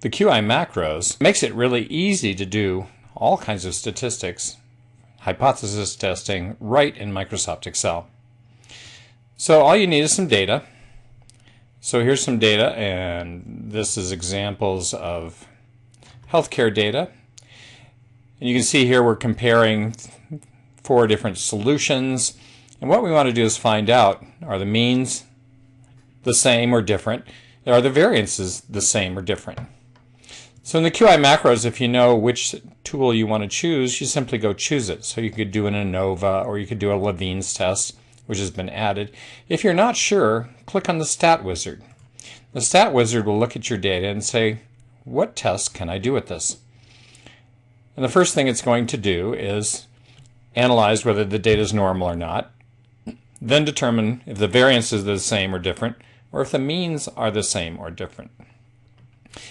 The QI macros makes it really easy to do all kinds of statistics, hypothesis testing, right in Microsoft Excel. So all you need is some data. So here's some data, and this is examples of healthcare data. And you can see here we're comparing 4 different solutions. And what we want to do is find out, are the means the same or different? Are the variances the same or different? So in the QI macros, if you know which tool you want to choose, you simply go choose it. So you could do an ANOVA, or you could do a Levene's test, which has been added. If you're not sure, click on the Stat Wizard. The Stat Wizard will look at your data and say, what test can I do with this? And the first thing it's going to do is analyze whether the data is normal or not, then determine if the variances are the same or different, or if the means are the same or different.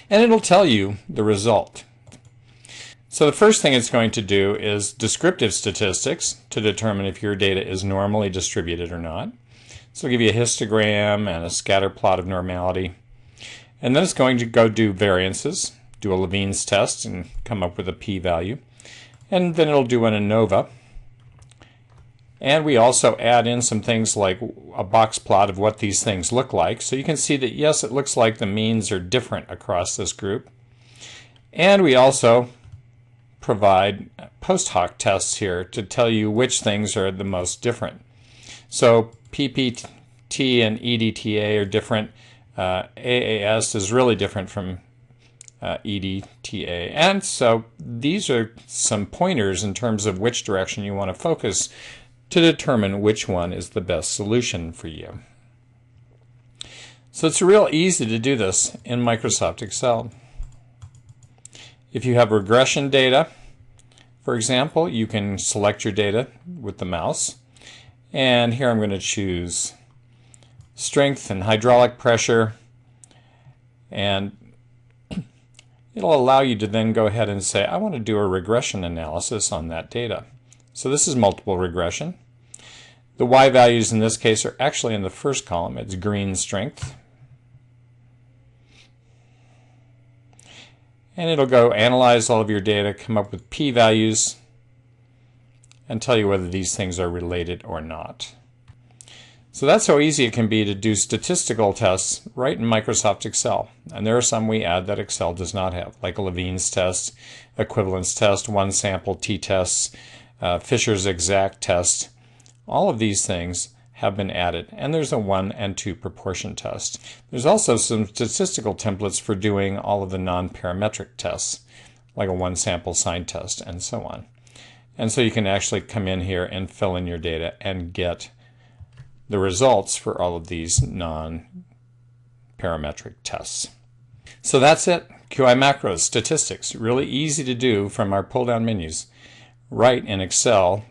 And it'll tell you the result. So the first thing it's going to do is descriptive statistics to determine if your data is normally distributed or not. So it'll give you a histogram and a scatter plot of normality. And then it's going to go do variances, do a Levene's test and come up with a p-value. And then it'll do an ANOVA. And we also add in some things like a box plot of what these things look like. So you can see that, yes, it looks like the means are different across this group. And we also provide post hoc tests here to tell you which things are the most different. So PPT and EDTA are different. AAS is really different from EDTA. And so these are some pointers in terms of which direction you want to focus to determine which one is the best solution for you. So it's real easy to do this in Microsoft Excel. If you have regression data, for example, you can select your data with the mouse. And here I'm going to choose strength and hydraulic pressure. And it'll allow you to then go ahead and say, I want to do a regression analysis on that data. So this is multiple regression. The Y values in this case are actually in the first column. It's green strength. And it'll go analyze all of your data, come up with p-values, and tell you whether these things are related or not. So that's how easy it can be to do statistical tests right in Microsoft Excel. And there are some we add that Excel does not have, like a Levene's test, Equivalence Test, one sample t-tests, Fisher's exact test. All of these things have been added, and there's a 1 and 2 proportion test. There's also some statistical templates for doing all of the nonparametric tests, like a one sample sign test and so on. And so you can actually come in here and fill in your data and get the results for all of these non-parametric tests. So that's it. QI macros, statistics, really easy to do from our pull-down menus right in Excel